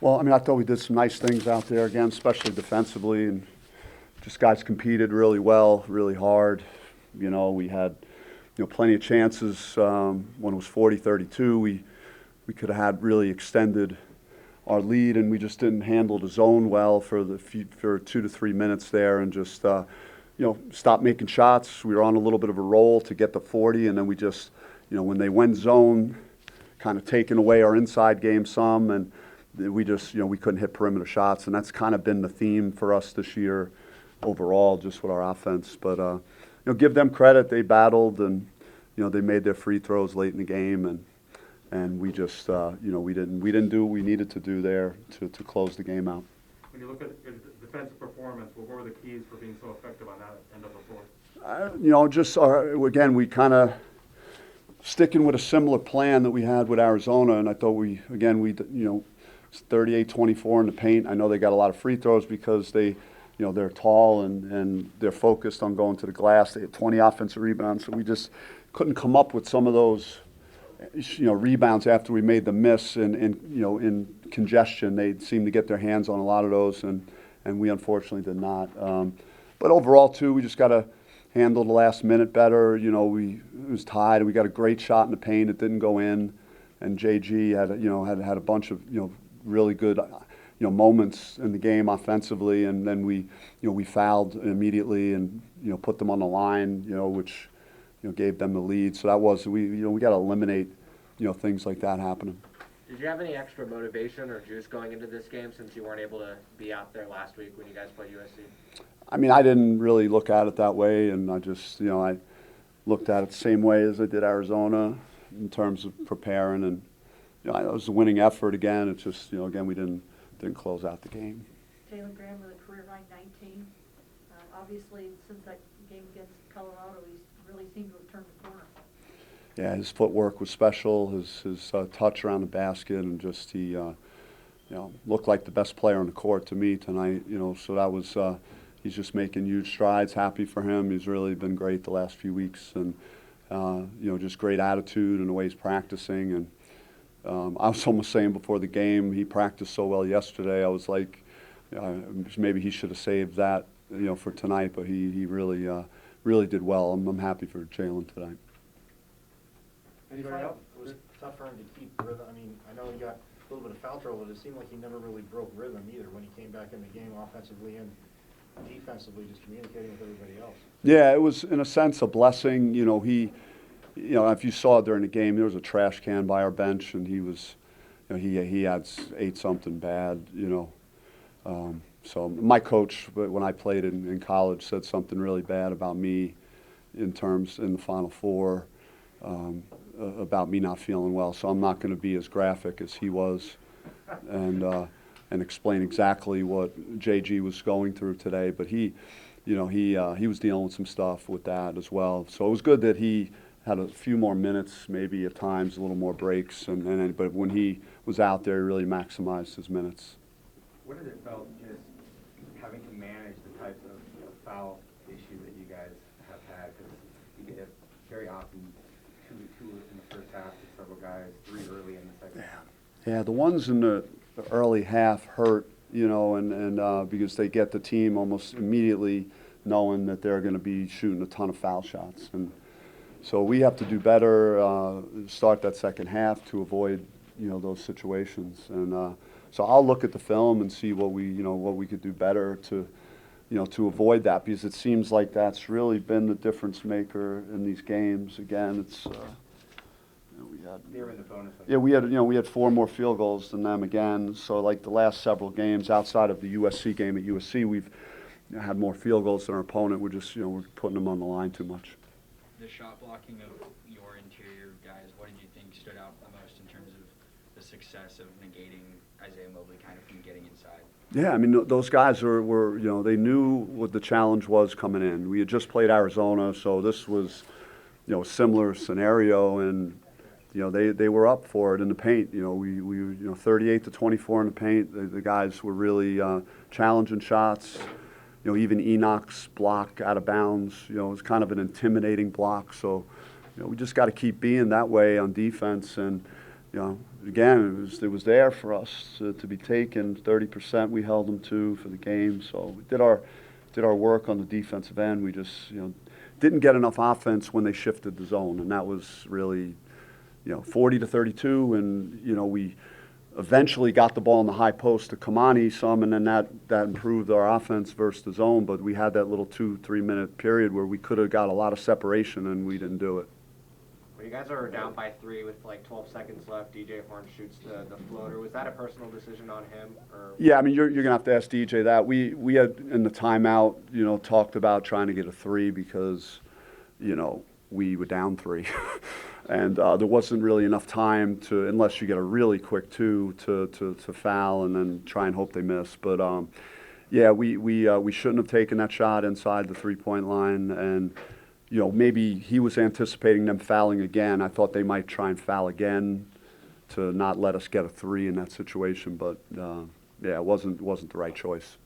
Well, I mean, I thought we did some nice things out there again, especially defensively, and just guys competed really well, really hard. We had plenty of chances when it was 40-32. We could have had really extended our lead, and we just didn't handle the zone well for 2 to 3 minutes there, and just stopped making shots. We were on a little bit of a roll to get to 40, and then we just when they went zone, kind of taking away our inside game some, and we just we couldn't hit perimeter shots, and that's kind of been the theme for us this year overall, just with our offense. But give them credit; they battled, and they made their free throws late in the game, and we just we didn't do what we needed to do there to close the game out. When you look at your defensive performance, what were the keys for being so effective on that end of the floor? Again, we kind of sticking with a similar plan that we had with Arizona, and I thought we 38-24 in the paint. I know they got a lot of free throws because they're tall and they're focused on going to the glass. They had 20 offensive rebounds, so we just couldn't come up with some of those rebounds after we made the miss in congestion. They seemed to get their hands on a lot of those, and we unfortunately did not. But overall, too, we just got to handle the last minute better. It was tied, and we got a great shot in the paint. It didn't go in, and JG had a bunch of really good moments in the game offensively, and then we fouled immediately and put them on the line, which gave them the lead. So that was we got to eliminate things like that happening. Did you have any extra motivation or juice going into this game since you weren't able to be out there last week when you guys played USC? I mean, I didn't really look at it that way, and I just I looked at it the same way as I did Arizona in terms of preparing, and it was a winning effort again. It's just again we didn't close out the game. Jalen Graham with a career high 19. Obviously, since that game against Colorado, he's really seemed to have turned the corner. Yeah, his footwork was special. His touch around the basket, and just he looked like the best player on the court to me tonight. So that was he's just making huge strides. Happy for him. He's really been great the last few weeks, and just great attitude and the way he's practicing. And I was almost saying before the game, he practiced so well yesterday. I was like, maybe he should have saved that for tonight, but he really did well. I'm happy for Jalen tonight. Anybody else? It was tough for him to keep rhythm. I mean, I know he got a little bit of foul trouble, but it seemed like he never really broke rhythm either when he came back in the game offensively and defensively, just communicating with everybody else. Yeah, it was in a sense a blessing. If you saw during the game, there was a trash can by our bench, and he was, he ate something bad. So my coach, when I played in college, said something really bad about me in the Final Four. About me not feeling well, so I'm not going to be as graphic as he was, and explain exactly what JG was going through today. But he was dealing with some stuff with that as well. So it was good that he had a few more minutes, maybe at times a little more breaks, but when he was out there, he really maximized his minutes. What has it felt just having to manage the types of foul issue that you guys have had? Because you get very often two in the first half to several guys, 3 early in the second half. Yeah, the ones in the early half hurt, and because they get the team almost immediately knowing that they're going to be shooting a ton of foul shots, and so we have to do better, start that second half to avoid those situations, and so I'll look at the film and see what we could do better to avoid that, because it seems like that's really been the difference maker in these games. Again, it's they were in the bonus. yeah, we had 4 more field goals than them again. So like the last several games outside of the USC game at USC, we've had more field goals than our opponent. We're just we're putting them on the line too much. The shot blocking of your interior guys, what did you think stood out the most in terms of the success of negating Isaiah Mobley kind of from getting inside? Yeah, I mean, those guys were they knew what the challenge was coming in. We had just played Arizona, so this was, a similar scenario, and, they were up for it in the paint. We 38-24 in the paint. The guys were really challenging shots. Even Enoch's block out of bounds, it was kind of an intimidating block. So, we just got to keep being that way on defense, and, again, it was there for us to be taken. 30% we held them to for the game. So we did our work on the defensive end. We just, didn't get enough offense when they shifted the zone, and that was really, 40-32, and we eventually got the ball in the high post to Kamani some, and then that improved our offense versus the zone. But we had that little 2-3 minute period where we could have got a lot of separation, and we didn't do it. When you guys are down by 3 with like 12 seconds left, DJ Horn shoots the floater. Was that a personal decision on him? Or? Yeah, I mean, you're going to have to ask DJ that. We had, in the timeout, talked about trying to get a 3 because, we were down 3. And there wasn't really enough time to, unless you get a really quick 2, to foul and then try and hope they miss. But, yeah, we shouldn't have taken that shot inside the 3-point line. And, maybe he was anticipating them fouling again. I thought they might try and foul again to not let us get a 3 in that situation. But, yeah, it wasn't the right choice.